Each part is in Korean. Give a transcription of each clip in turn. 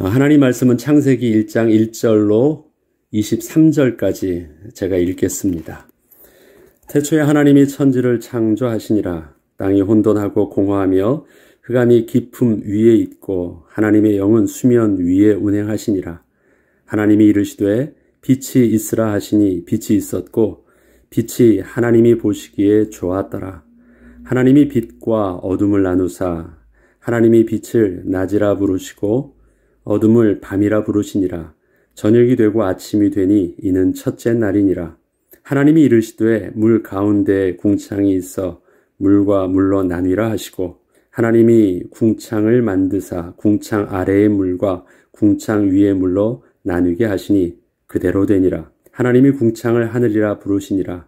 하나님 말씀은 창세기 1장 1절로 23절까지 제가 읽겠습니다. 태초에 하나님이 천지를 창조하시니라. 땅이 혼돈하고 공허하며 흑암이 깊음 위에 있고 하나님의 영은 수면 위에 운행하시니라. 하나님이 이르시되 빛이 있으라 하시니 빛이 있었고 빛이 하나님이 보시기에 좋았더라. 하나님이 빛과 어둠을 나누사 하나님이 빛을 낮이라 부르시고 어둠을 밤이라 부르시니라. 저녁이 되고 아침이 되니 이는 첫째 날이니라. 하나님이 이르시되 물 가운데에 궁창이 있어 물과 물로 나뉘라 하시고 하나님이 궁창을 만드사 궁창 아래의 물과 궁창 위의 물로 나누게 하시니 그대로 되니라. 하나님이 궁창을 하늘이라 부르시니라.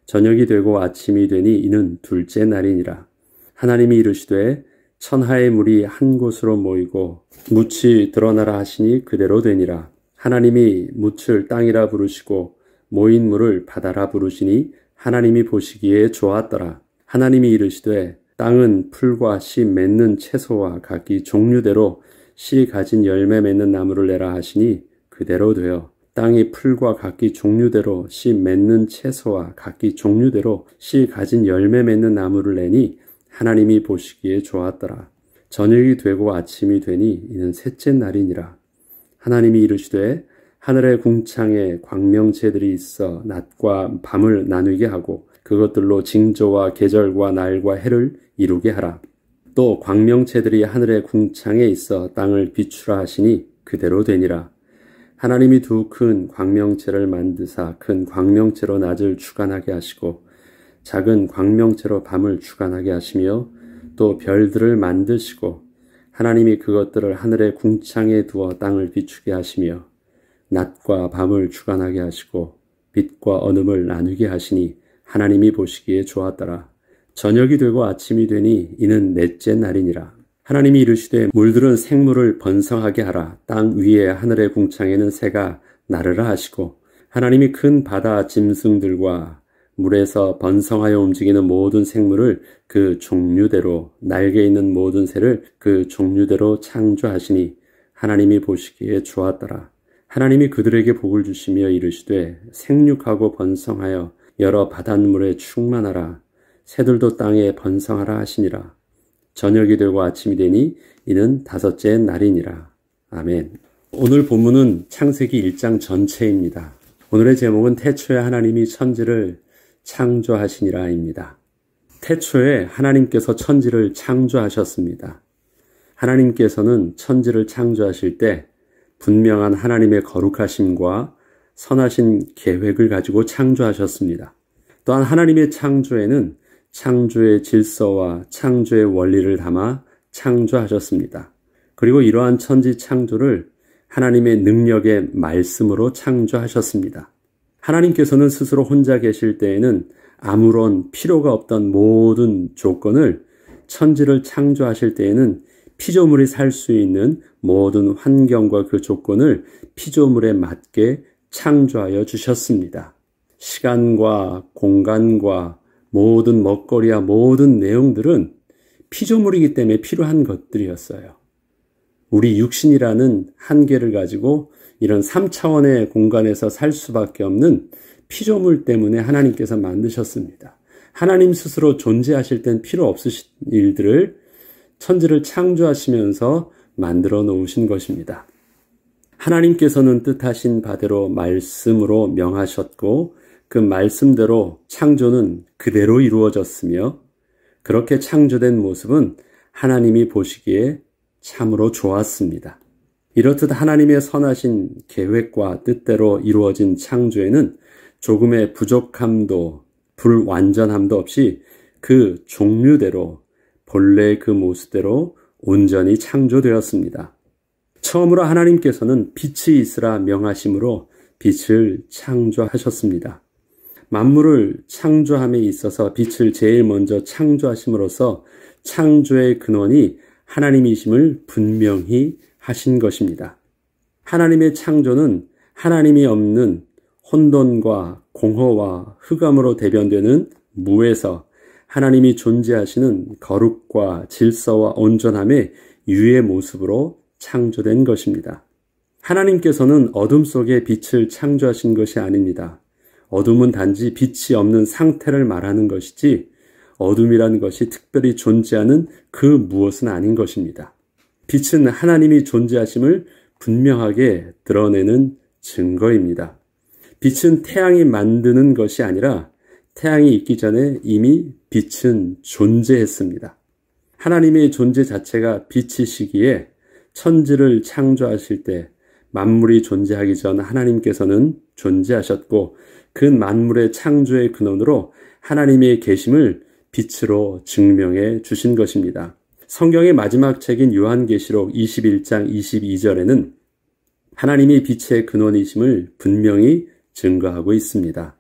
저녁이 되고 아침이 되니 이는 둘째 날이니라. 하나님이 이르시되 천하의 물이 한 곳으로 모이고 묻이 드러나라 하시니 그대로 되니라. 하나님이 묻을 땅이라 부르시고 모인 물을 바다라 부르시니 하나님이 보시기에 좋았더라. 하나님이 이르시되 땅은 풀과 씨 맺는 채소와 각기 종류대로 씨 가진 열매 맺는 나무를 내라 하시니 그대로 되어 땅이 풀과 각기 종류대로 씨 맺는 채소와 각기 종류대로 씨 가진 열매 맺는 나무를 내니 하나님이 보시기에 좋았더라. 저녁이 되고 아침이 되니 이는 셋째 날이니라. 하나님이 이르시되 하늘의 궁창에 광명체들이 있어 낮과 밤을 나누게 하고 그것들로 징조와 계절과 날과 해를 이루게 하라. 또 광명체들이 하늘의 궁창에 있어 땅을 비추라 하시니 그대로 되니라. 하나님이 두 큰 광명체를 만드사 큰 광명체로 낮을 주관하게 하시고 작은 광명체로 밤을 주관하게 하시며 또 별들을 만드시고 하나님이 그것들을 하늘의 궁창에 두어 땅을 비추게 하시며 낮과 밤을 주관하게 하시고 빛과 어둠을 나누게 하시니 하나님이 보시기에 좋았더라. 저녁이 되고 아침이 되니 이는 넷째 날이니라. 하나님이 이르시되 물들은 생물을 번성하게 하라. 땅 위에 하늘의 궁창에는 새가 나르라 하시고 하나님이 큰 바다 짐승들과 물에서 번성하여 움직이는 모든 생물을 그 종류대로 날개 있는 모든 새를 그 종류대로 창조하시니 하나님이 보시기에 좋았더라. 하나님이 그들에게 복을 주시며 이르시되 생육하고 번성하여 여러 바닷물에 충만하라. 새들도 땅에 번성하라 하시니라. 저녁이 되고 아침이 되니 이는 다섯째 날이니라. 아멘. 오늘 본문은 창세기 1장 전체입니다. 오늘의 제목은 태초에 하나님이 천지를 창조하시니라입니다. 태초에 하나님께서 천지를 창조하셨습니다. 하나님께서는 천지를 창조하실 때 분명한 하나님의 거룩하심과 선하신 계획을 가지고 창조하셨습니다. 또한 하나님의 창조에는 창조의 질서와 창조의 원리를 담아 창조하셨습니다. 그리고 이러한 천지 창조를 하나님의 능력의 말씀으로 창조하셨습니다. 하나님께서는 스스로 혼자 계실 때에는 아무런 필요가 없던 모든 조건을 천지를 창조하실 때에는 피조물이 살 수 있는 모든 환경과 그 조건을 피조물에 맞게 창조하여 주셨습니다. 시간과 공간과 모든 먹거리와 모든 내용들은 피조물이기 때문에 필요한 것들이었어요. 우리 육신이라는 한계를 가지고 이런 3차원의 공간에서 살 수밖에 없는 피조물 때문에 하나님께서 만드셨습니다. 하나님 스스로 존재하실 땐 필요 없으신 일들을 천지를 창조하시면서 만들어 놓으신 것입니다. 하나님께서는 뜻하신 바대로 말씀으로 명하셨고 그 말씀대로 창조는 그대로 이루어졌으며 그렇게 창조된 모습은 하나님이 보시기에 참으로 좋았습니다. 이렇듯 하나님의 선하신 계획과 뜻대로 이루어진 창조에는 조금의 부족함도 불완전함도 없이 그 종류대로 본래의 그 모습대로 온전히 창조되었습니다. 처음으로 하나님께서는 빛이 있으라 명하심으로 빛을 창조하셨습니다. 만물을 창조함에 있어서 빛을 제일 먼저 창조하심으로써 창조의 근원이 하나님이심을 분명히 하신 것입니다. 하나님의 창조는 하나님이 없는 혼돈과 공허와 흑암으로 대변되는 무에서 하나님이 존재하시는 거룩과 질서와 온전함의 유의 모습으로 창조된 것입니다. 하나님께서는 어둠 속에 빛을 창조하신 것이 아닙니다. 어둠은 단지 빛이 없는 상태를 말하는 것이지 어둠이라는 것이 특별히 존재하는 그 무엇은 아닌 것입니다. 빛은 하나님이 존재하심을 분명하게 드러내는 증거입니다. 빛은 태양이 만드는 것이 아니라 태양이 있기 전에 이미 빛은 존재했습니다. 하나님의 존재 자체가 빛이시기에 천지를 창조하실 때 만물이 존재하기 전 하나님께서는 존재하셨고 그 만물의 창조의 근원으로 하나님의 계심을 빛으로 증명해 주신 것입니다. 성경의 마지막 책인 요한계시록 21장 22절에는 하나님이 빛의 근원이심을 분명히 증거하고 있습니다.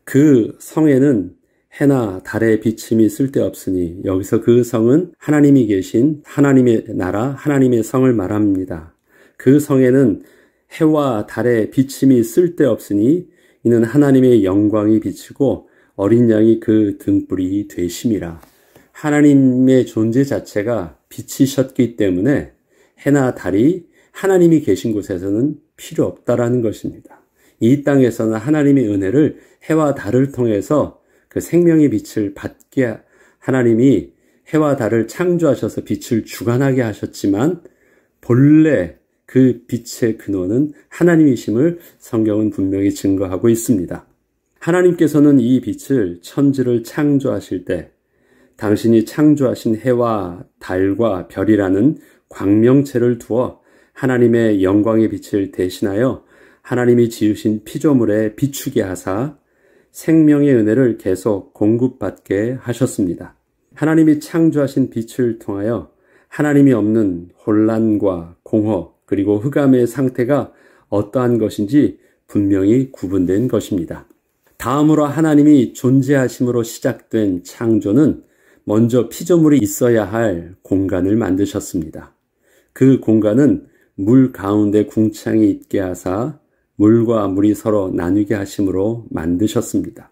그 성에는 해나 달의 비침이 쓸데없으니 여기서 그 성은 하나님이 계신 하나님의 나라 하나님의 성을 말합니다. 그 성에는 해와 달의 비침이 쓸데없으니 이는 하나님의 영광이 비치고 어린 양이 그 등불이 되심이라. 하나님의 존재 자체가 빛이셨기 때문에 해나 달이 하나님이 계신 곳에서는 필요 없다라는 것입니다. 이 땅에서는 하나님의 은혜를 해와 달을 통해서 그 생명의 빛을 받게 하나님이 해와 달을 창조하셔서 빛을 주관하게 하셨지만 본래 그 빛의 근원은 하나님이심을 성경은 분명히 증거하고 있습니다. 하나님께서는 이 빛을 천지를 창조하실 때 당신이 창조하신 해와 달과 별이라는 광명체를 두어 하나님의 영광의 빛을 대신하여 하나님이 지으신 피조물에 비추게 하사 생명의 은혜를 계속 공급받게 하셨습니다. 하나님이 창조하신 빛을 통하여 하나님이 없는 혼란과 공허 그리고 흑암의 상태가 어떠한 것인지 분명히 구분된 것입니다. 다음으로 하나님이 존재하심으로 시작된 창조는 먼저 피조물이 있어야 할 공간을 만드셨습니다. 그 공간은 물 가운데 궁창이 있게 하사 물과 물이 서로 나누게 하심으로 만드셨습니다.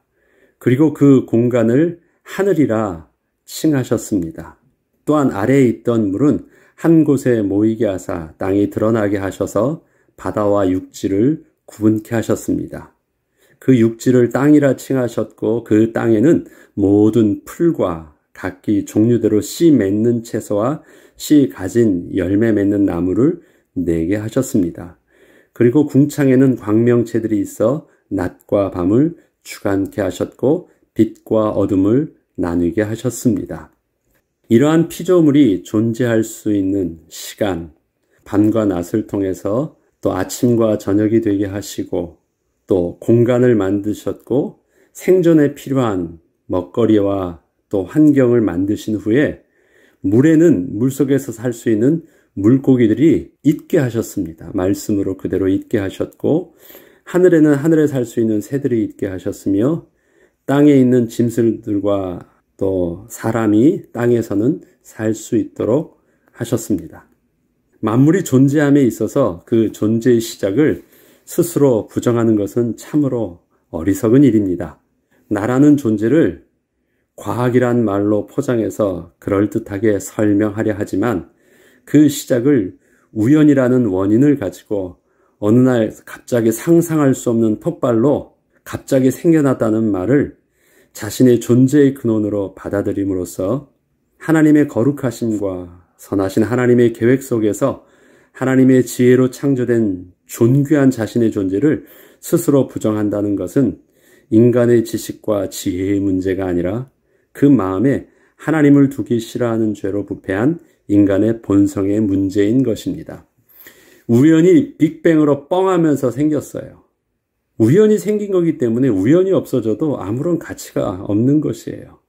그리고 그 공간을 하늘이라 칭하셨습니다. 또한 아래에 있던 물은 한 곳에 모이게 하사 땅이 드러나게 하셔서 바다와 육지를 구분케 하셨습니다. 그 육지를 땅이라 칭하셨고 그 땅에는 모든 풀과 각기 종류대로 씨 맺는 채소와 씨 가진 열매 맺는 나무를 내게 하셨습니다. 그리고 궁창에는 광명체들이 있어 낮과 밤을 주관케 하셨고 빛과 어둠을 나누게 하셨습니다. 이러한 피조물이 존재할 수 있는 시간, 밤과 낮을 통해서 또 아침과 저녁이 되게 하시고 또 공간을 만드셨고 생존에 필요한 먹거리와 또 환경을 만드신 후에 물에는 물속에서 살 수 있는 물고기들이 있게 하셨습니다. 말씀으로 그대로 있게 하셨고 하늘에는 하늘에 살 수 있는 새들이 있게 하셨으며 땅에 있는 짐승들과 또 사람이 땅에서는 살 수 있도록 하셨습니다. 만물이 존재함에 있어서 그 존재의 시작을 스스로 부정하는 것은 참으로 어리석은 일입니다. 나라는 존재를 과학이란 말로 포장해서 그럴듯하게 설명하려 하지만 그 시작을 우연이라는 원인을 가지고 어느 날 갑자기 상상할 수 없는 폭발로 갑자기 생겨났다는 말을 자신의 존재의 근원으로 받아들임으로써 하나님의 거룩하심과 선하신 하나님의 계획 속에서 하나님의 지혜로 창조된 존귀한 자신의 존재를 스스로 부정한다는 것은 인간의 지식과 지혜의 문제가 아니라 그 마음에 하나님을 두기 싫어하는 죄로 부패한 인간의 본성의 문제인 것입니다. 우연히 빅뱅으로 뻥하면서 생겼어요. 우연히 생긴 거기 때문에 우연히 없어져도 아무런 가치가 없는 것이에요.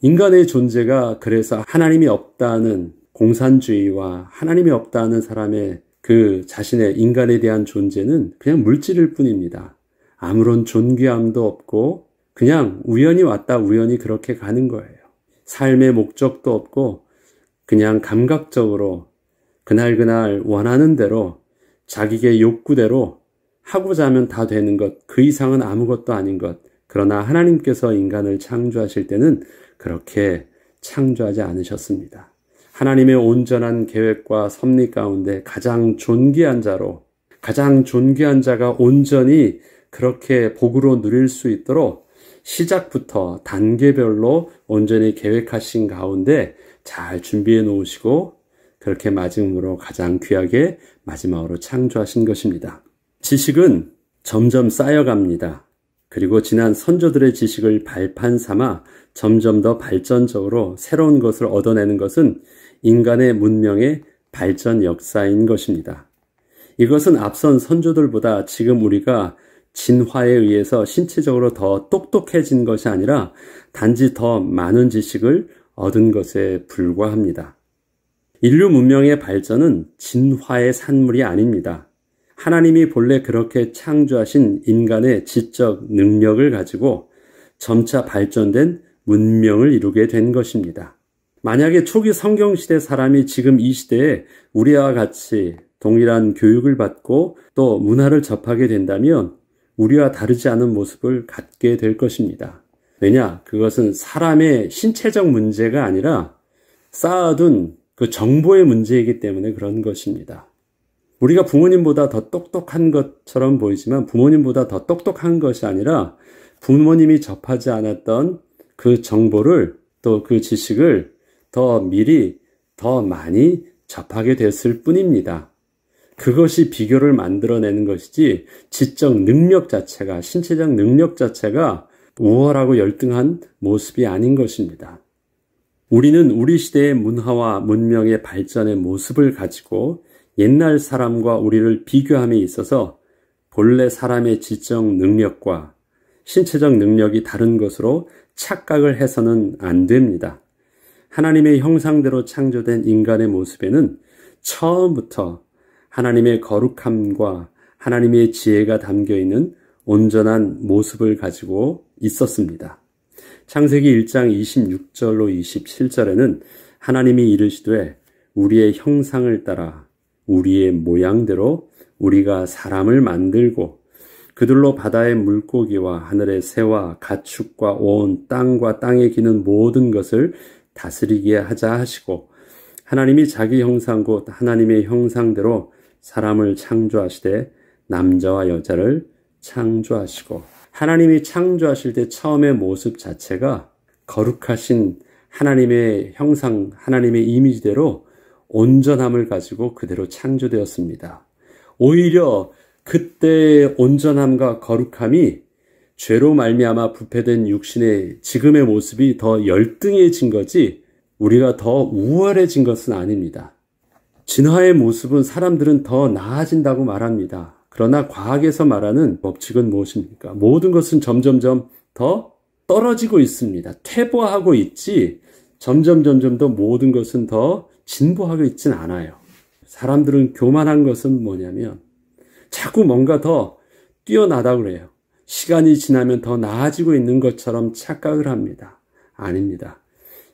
인간의 존재가 그래서 하나님이 없다는 공산주의와 하나님이 없다는 사람의 그 자신의 인간에 대한 존재는 그냥 물질일 뿐입니다. 아무런 존귀함도 없고 그냥 우연히 왔다 우연히 그렇게 가는 거예요. 삶의 목적도 없고 그냥 감각적으로 그날그날 원하는 대로 자기의 욕구대로 하고자 하면 다 되는 것, 그 이상은 아무것도 아닌 것. 그러나 하나님께서 인간을 창조하실 때는 그렇게 창조하지 않으셨습니다. 하나님의 온전한 계획과 섭리 가운데 가장 존귀한 자로, 가장 존귀한 자가 온전히 그렇게 복으로 누릴 수 있도록 시작부터 단계별로 온전히 계획하신 가운데 잘 준비해 놓으시고 그렇게 마지막으로 가장 귀하게 마지막으로 창조하신 것입니다. 지식은 점점 쌓여갑니다. 그리고 지난 선조들의 지식을 발판 삼아 점점 더 발전적으로 새로운 것을 얻어내는 것은 인간의 문명의 발전 역사인 것입니다. 이것은 앞선 선조들보다 지금 우리가 진화에 의해서 신체적으로 더 똑똑해진 것이 아니라 단지 더 많은 지식을 얻은 것에 불과합니다. 인류 문명의 발전은 진화의 산물이 아닙니다. 하나님이 본래 그렇게 창조하신 인간의 지적 능력을 가지고 점차 발전된 문명을 이루게 된 것입니다. 만약에 초기 성경시대 사람이 지금 이 시대에 우리와 같이 동일한 교육을 받고 또 문화를 접하게 된다면 우리와 다르지 않은 모습을 갖게 될 것입니다. 왜냐? 그것은 사람의 신체적 문제가 아니라 쌓아둔 그 정보의 문제이기 때문에 그런 것입니다. 우리가 부모님보다 더 똑똑한 것처럼 보이지만 부모님보다 더 똑똑한 것이 아니라 부모님이 접하지 않았던 그 정보를 또 그 지식을 더 미리 더 많이 접하게 됐을 뿐입니다. 그것이 비교를 만들어내는 것이지 지적 능력 자체가, 신체적 능력 자체가 우월하고 열등한 모습이 아닌 것입니다. 우리는 우리 시대의 문화와 문명의 발전의 모습을 가지고 옛날 사람과 우리를 비교함에 있어서 본래 사람의 지적 능력과 신체적 능력이 다른 것으로 착각을 해서는 안 됩니다. 하나님의 형상대로 창조된 인간의 모습에는 처음부터 하나님의 거룩함과 하나님의 지혜가 담겨있는 온전한 모습을 가지고 있었습니다. 창세기 1장 26절로 27절에는 하나님이 이르시되 우리의 형상을 따라 우리의 모양대로 우리가 사람을 만들고 그들로 바다의 물고기와 하늘의 새와 가축과 온 땅과 땅에 기는 모든 것을 다스리게 하자 하시고 하나님이 자기 형상 곧 하나님의 형상대로 사람을 창조하시되 남자와 여자를 창조하시고 하나님이 창조하실 때 처음의 모습 자체가 거룩하신 하나님의 형상, 하나님의 이미지대로 온전함을 가지고 그대로 창조되었습니다. 오히려 그때의 온전함과 거룩함이 죄로 말미암아 부패된 육신의 지금의 모습이 더 열등해진 거지 우리가 더 우월해진 것은 아닙니다. 진화의 모습은 사람들은 더 나아진다고 말합니다. 그러나 과학에서 말하는 법칙은 무엇입니까? 모든 것은 점점점 더 떨어지고 있습니다. 퇴보하고 있지 점점 더 모든 것은 더 진보하고 있진 않아요. 사람들은 교만한 것은 뭐냐면 자꾸 뭔가 더 뛰어나다고 그래요. 시간이 지나면 더 나아지고 있는 것처럼 착각을 합니다. 아닙니다.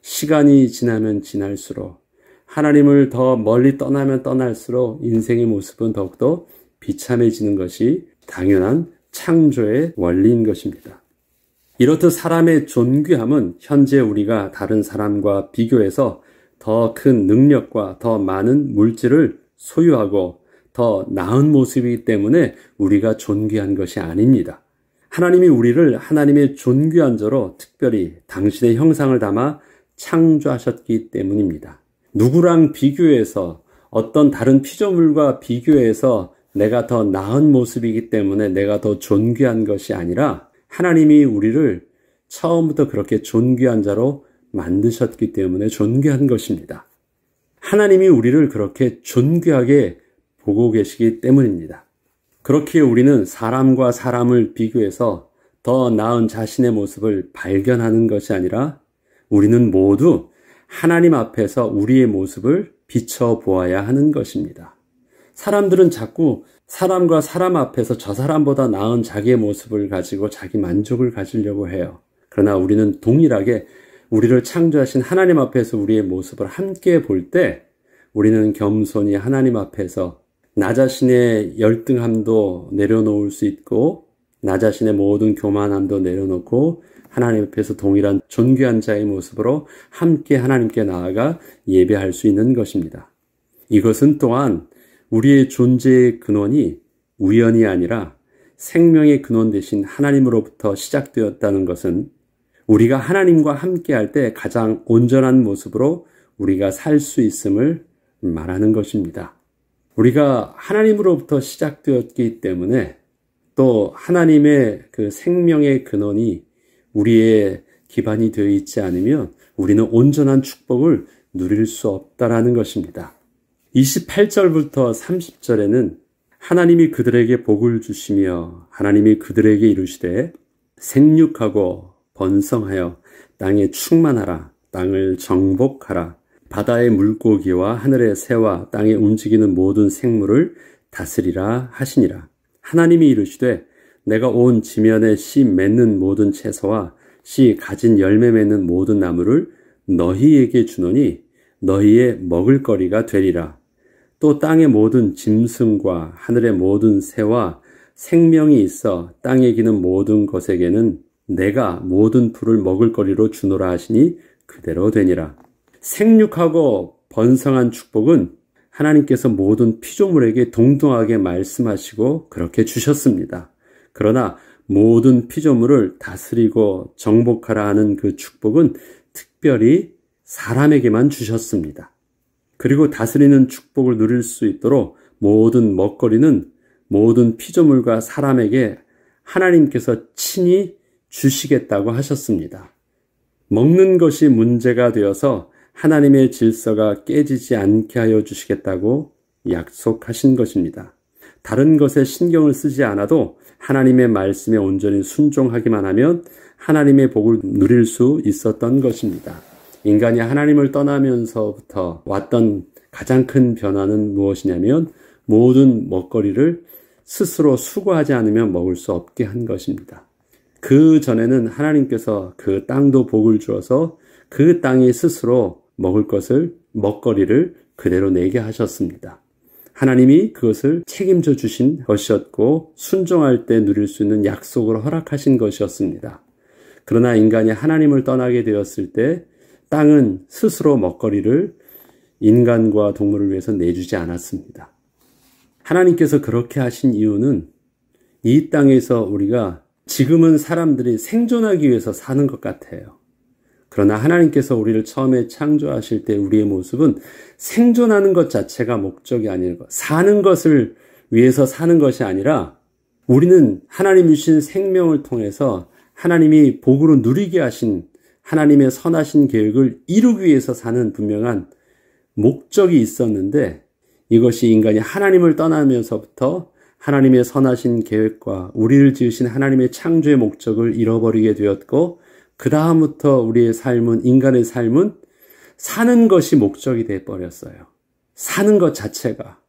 시간이 지나면 지날수록 하나님을 더 멀리 떠나면 떠날수록 인생의 모습은 더욱더 비참해지는 것이 당연한 창조의 원리인 것입니다. 이렇듯 사람의 존귀함은 현재 우리가 다른 사람과 비교해서 더 큰 능력과 더 많은 물질을 소유하고 더 나은 모습이기 때문에 우리가 존귀한 것이 아닙니다. 하나님이 우리를 하나님의 존귀한 자로 특별히 당신의 형상을 담아 창조하셨기 때문입니다. 누구랑 비교해서 어떤 다른 피조물과 비교해서 내가 더 나은 모습이기 때문에 내가 더 존귀한 것이 아니라 하나님이 우리를 처음부터 그렇게 존귀한 자로 만드셨기 때문에 존귀한 것입니다. 하나님이 우리를 그렇게 존귀하게 보고 계시기 때문입니다. 그렇기에 우리는 사람과 사람을 비교해서 더 나은 자신의 모습을 발견하는 것이 아니라 우리는 모두 하나님 앞에서 우리의 모습을 비춰보아야 하는 것입니다. 사람들은 자꾸 사람과 사람 앞에서 저 사람보다 나은 자기의 모습을 가지고 자기 만족을 가지려고 해요. 그러나 우리는 동일하게 우리를 창조하신 하나님 앞에서 우리의 모습을 함께 볼 때 우리는 겸손히 하나님 앞에서 나 자신의 열등함도 내려놓을 수 있고 나 자신의 모든 교만함도 내려놓고 하나님 앞에서 동일한 존귀한 자의 모습으로 함께 하나님께 나아가 예배할 수 있는 것입니다. 이것은 또한 우리의 존재의 근원이 우연이 아니라 생명의 근원 대신 하나님으로부터 시작되었다는 것은 우리가 하나님과 함께 할 때 가장 온전한 모습으로 우리가 살 수 있음을 말하는 것입니다. 우리가 하나님으로부터 시작되었기 때문에 또 하나님의 그 생명의 근원이 우리의 기반이 되어 있지 않으면 우리는 온전한 축복을 누릴 수 없다라는 것입니다. 28절부터 30절에는 하나님이 그들에게 복을 주시며 하나님이 그들에게 이르시되 생육하고 번성하여 땅에 충만하라. 땅을 정복하라. 바다의 물고기와 하늘의 새와 땅에 움직이는 모든 생물을 다스리라 하시니라. 하나님이 이르시되 내가 온 지면에 씨 맺는 모든 채소와 씨 가진 열매 맺는 모든 나무를 너희에게 주노니 너희의 먹을거리가 되리라. 또 땅의 모든 짐승과 하늘의 모든 새와 생명이 있어 땅에 기는 모든 것에게는 내가 모든 풀을 먹을거리로 주노라 하시니 그대로 되니라. 생육하고 번성한 축복은 하나님께서 모든 피조물에게 동등하게 말씀하시고 그렇게 주셨습니다. 그러나 모든 피조물을 다스리고 정복하라 하는 그 축복은 특별히 사람에게만 주셨습니다. 그리고 다스리는 축복을 누릴 수 있도록 모든 먹거리는 모든 피조물과 사람에게 하나님께서 친히 주시겠다고 하셨습니다. 먹는 것이 문제가 되어서 하나님의 질서가 깨지지 않게 하여 주시겠다고 약속하신 것입니다. 다른 것에 신경을 쓰지 않아도 하나님의 말씀에 온전히 순종하기만 하면 하나님의 복을 누릴 수 있었던 것입니다. 인간이 하나님을 떠나면서부터 왔던 가장 큰 변화는 무엇이냐면 모든 먹거리를 스스로 수고하지 않으면 먹을 수 없게 한 것입니다. 그 전에는 하나님께서 그 땅도 복을 주어서 그 땅이 스스로 먹을 것을, 먹거리를 그대로 내게 하셨습니다. 하나님이 그것을 책임져 주신 것이었고 순종할 때 누릴 수 있는 약속으로 허락하신 것이었습니다. 그러나 인간이 하나님을 떠나게 되었을 때 땅은 스스로 먹거리를 인간과 동물을 위해서 내주지 않았습니다. 하나님께서 그렇게 하신 이유는 이 땅에서 우리가 지금은 사람들이 생존하기 위해서 사는 것 같아요. 그러나 하나님께서 우리를 처음에 창조하실 때 우리의 모습은 생존하는 것 자체가 목적이 아니고 사는 것을 위해서 사는 것이 아니라 우리는 하나님이 주신 생명을 통해서 하나님이 복으로 누리게 하신 하나님의 선하신 계획을 이루기 위해서 사는 분명한 목적이 있었는데 이것이 인간이 하나님을 떠나면서부터 하나님의 선하신 계획과 우리를 지으신 하나님의 창조의 목적을 잃어버리게 되었고 그 다음부터 우리의 삶은 인간의 삶은 사는 것이 목적이 되어버렸어요. 사는 것 자체가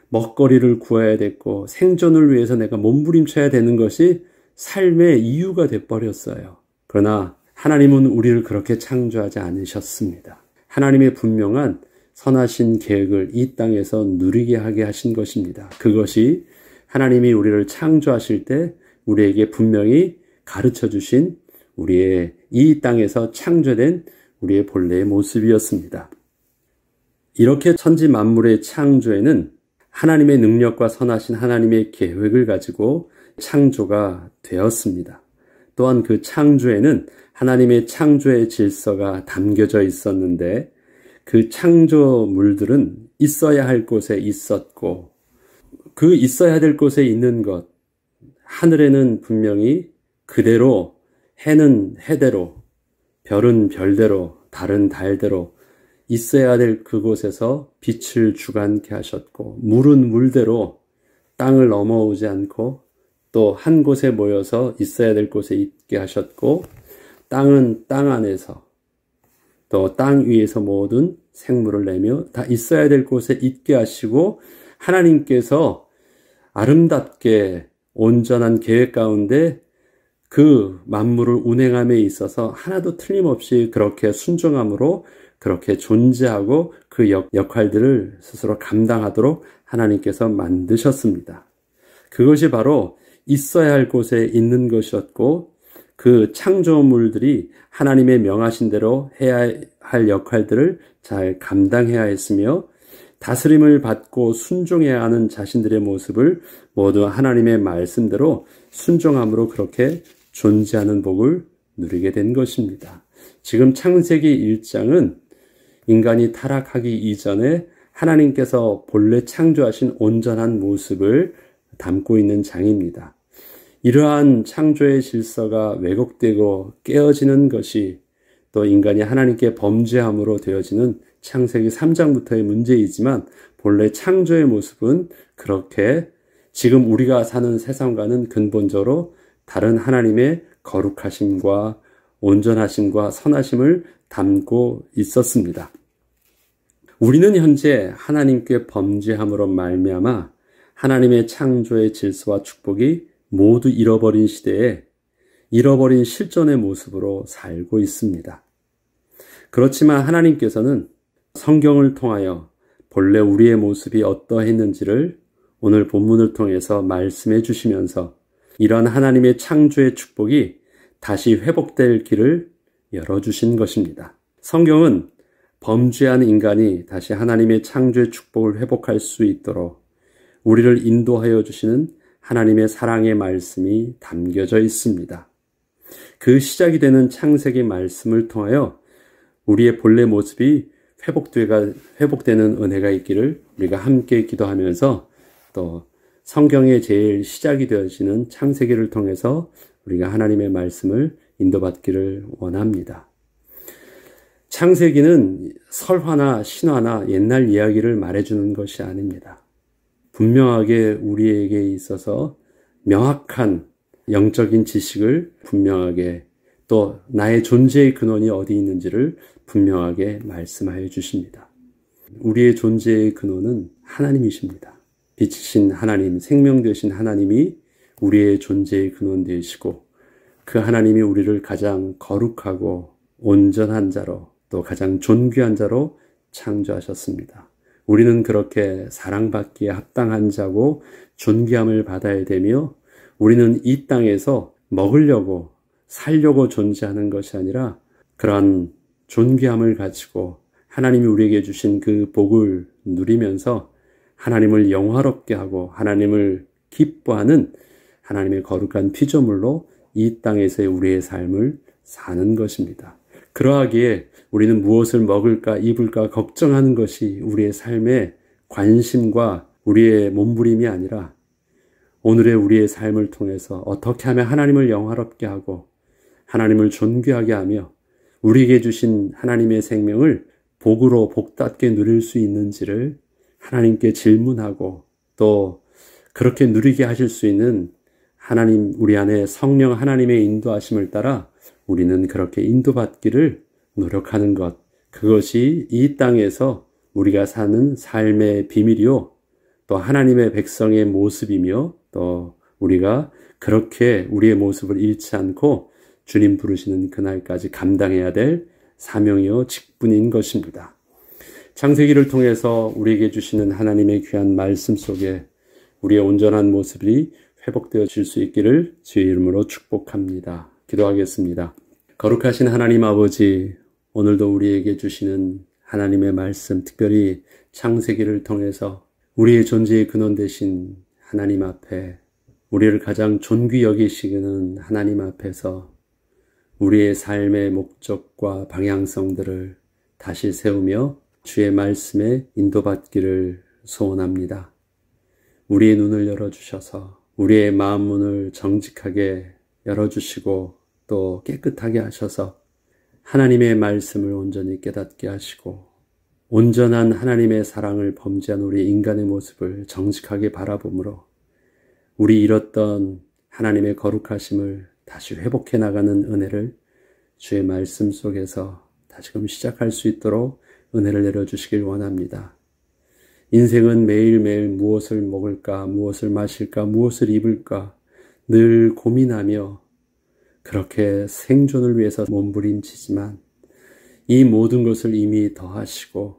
먹거리를 구해야 됐고 생존을 위해서 내가 몸부림쳐야 되는 것이 삶의 이유가 되어버렸어요. 그러나 하나님은 우리를 그렇게 창조하지 않으셨습니다. 하나님의 분명한 선하신 계획을 이 땅에서 누리게 하게 하신 것입니다. 그것이 하나님이 우리를 창조하실 때 우리에게 분명히 가르쳐 주신 우리의 이 땅에서 창조된 우리의 본래의 모습이었습니다. 이렇게 천지 만물의 창조에는 하나님의 능력과 선하신 하나님의 계획을 가지고 창조가 되었습니다. 또한 그 창조에는 하나님의 창조의 질서가 담겨져 있었는데 그 창조물들은 있어야 할 곳에 있었고 그 있어야 될 곳에 있는 것, 하늘에는 분명히 그대로 해는 해대로, 별은 별대로, 달은 달대로 있어야 될 그곳에서 빛을 주관케 하셨고 물은 물대로 땅을 넘어오지 않고 또 한 곳에 모여서 있어야 될 곳에 있게 하셨고 땅은 땅 안에서 또 땅 위에서 모든 생물을 내며 다 있어야 될 곳에 있게 하시고 하나님께서 아름답게 온전한 계획 가운데 그 만물을 운행함에 있어서 하나도 틀림없이 그렇게 순종함으로 그렇게 존재하고 그 역할들을 스스로 감당하도록 하나님께서 만드셨습니다. 그것이 바로 있어야 할 곳에 있는 것이었고 그 창조물들이 하나님의 명하신 대로 해야 할 역할들을 잘 감당해야 했으며 다스림을 받고 순종해야 하는 자신들의 모습을 모두 하나님의 말씀대로 순종함으로 그렇게 존재하는 복을 누리게 된 것입니다. 지금 창세기 1장은 인간이 타락하기 이전에 하나님께서 본래 창조하신 온전한 모습을 담고 있는 장입니다. 이러한 창조의 질서가 왜곡되고 깨어지는 것이 또 인간이 하나님께 범죄함으로 되어지는 창세기 3장부터의 문제이지만 본래 창조의 모습은 그렇게 지금 우리가 사는 세상과는 근본적으로 다른 하나님의 거룩하심과 온전하심과 선하심을 담고 있었습니다. 우리는 현재 하나님께 범죄함으로 말미암아 하나님의 창조의 질서와 축복이 모두 잃어버린 시대에 잃어버린 실존의 모습으로 살고 있습니다. 그렇지만 하나님께서는 성경을 통하여 본래 우리의 모습이 어떠했는지를 오늘 본문을 통해서 말씀해 주시면서 이런 하나님의 창조의 축복이 다시 회복될 길을 열어주신 것입니다. 성경은 범죄한 인간이 다시 하나님의 창조의 축복을 회복할 수 있도록 우리를 인도하여 주시는 하나님의 사랑의 말씀이 담겨져 있습니다. 그 시작이 되는 창세기 말씀을 통하여 우리의 본래 모습이 회복되는 은혜가 있기를 우리가 함께 기도하면서 또 성경의 제일 시작이 되어지는 창세기를 통해서 우리가 하나님의 말씀을 인도받기를 원합니다. 창세기는 설화나 신화나 옛날 이야기를 말해주는 것이 아닙니다. 분명하게 우리에게 있어서 명확한 영적인 지식을 분명하게 또 나의 존재의 근원이 어디 있는지를 분명하게 말씀하여 주십니다. 우리의 존재의 근원은 하나님이십니다. 빛이신 하나님, 생명 되신 하나님이 우리의 존재의 근원 되시고 그 하나님이 우리를 가장 거룩하고 온전한 자로 또 가장 존귀한 자로 창조하셨습니다. 우리는 그렇게 사랑받기에 합당한 자고 존귀함을 받아야 되며 우리는 이 땅에서 먹으려고 살려고 존재하는 것이 아니라 그러한 존귀함을 가지고 하나님이 우리에게 주신 그 복을 누리면서 하나님을 영화롭게 하고 하나님을 기뻐하는 하나님의 거룩한 피조물로 이 땅에서의 우리의 삶을 사는 것입니다. 그러하기에 우리는 무엇을 먹을까 입을까 걱정하는 것이 우리의 삶의 관심과 우리의 몸부림이 아니라 오늘의 우리의 삶을 통해서 어떻게 하면 하나님을 영화롭게 하고 하나님을 존귀하게 하며 우리에게 주신 하나님의 생명을 복으로 복답게 누릴 수 있는지를 하나님께 질문하고 또 그렇게 누리게 하실 수 있는 하나님 우리 안에 성령 하나님의 인도하심을 따라 우리는 그렇게 인도받기를 노력하는 것, 그것이 이 땅에서 우리가 사는 삶의 비밀이요 또 하나님의 백성의 모습이며 또 우리가 그렇게 우리의 모습을 잃지 않고 주님 부르시는 그날까지 감당해야 될 사명이요 직분인 것입니다. 창세기를 통해서 우리에게 주시는 하나님의 귀한 말씀 속에 우리의 온전한 모습이 회복되어질 수 있기를 주의 이름으로 축복합니다. 기도하겠습니다. 거룩하신 하나님 아버지, 오늘도 우리에게 주시는 하나님의 말씀, 특별히 창세기를 통해서 우리의 존재의 근원 되신 하나님 앞에 우리를 가장 존귀 여기시는 하나님 앞에서 우리의 삶의 목적과 방향성들을 다시 세우며 주의 말씀에 인도받기를 소원합니다. 우리의 눈을 열어주셔서 우리의 마음 문을 정직하게 열어주시고 또 깨끗하게 하셔서 하나님의 말씀을 온전히 깨닫게 하시고 온전한 하나님의 사랑을 범죄한 우리 인간의 모습을 정직하게 바라보므로 우리 잃었던 하나님의 거룩하심을 다시 회복해 나가는 은혜를 주의 말씀 속에서 다시금 시작할 수 있도록 은혜를 내려주시길 원합니다. 인생은 매일매일 무엇을 먹을까, 무엇을 마실까, 무엇을 입을까 늘 고민하며 그렇게 생존을 위해서 몸부림치지만 이 모든 것을 이미 더하시고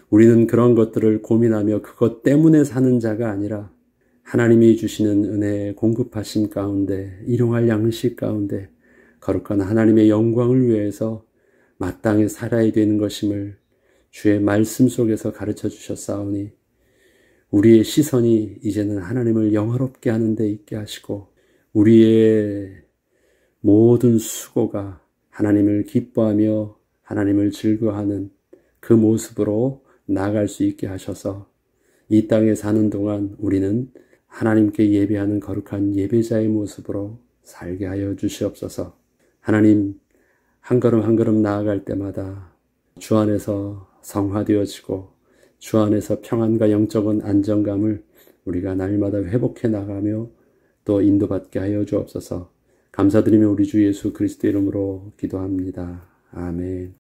우리는 그런 것들을 고민하며 그것 때문에 사는 자가 아니라 하나님이 주시는 은혜의 공급하심 가운데 일용할 양식 가운데 거룩한 하나님의 영광을 위해서 마땅히 살아야 되는 것임을 주의 말씀 속에서 가르쳐 주셨사오니 우리의 시선이 이제는 하나님을 영화롭게 하는 데 있게 하시고 우리의 모든 수고가 하나님을 기뻐하며 하나님을 즐거워하는 그 모습으로 나아갈 수 있게 하셔서 이 땅에 사는 동안 우리는 하나님께 예배하는 거룩한 예배자의 모습으로 살게 하여 주시옵소서. 하나님, 한 걸음 한 걸음 나아갈 때마다 주 안에서 성화되어지고 주 안에서 평안과 영적인 안정감을 우리가 날마다 회복해 나가며 또 인도받게 하여 주옵소서. 감사드리며 우리 주 예수 그리스도 이름으로 기도합니다. 아멘.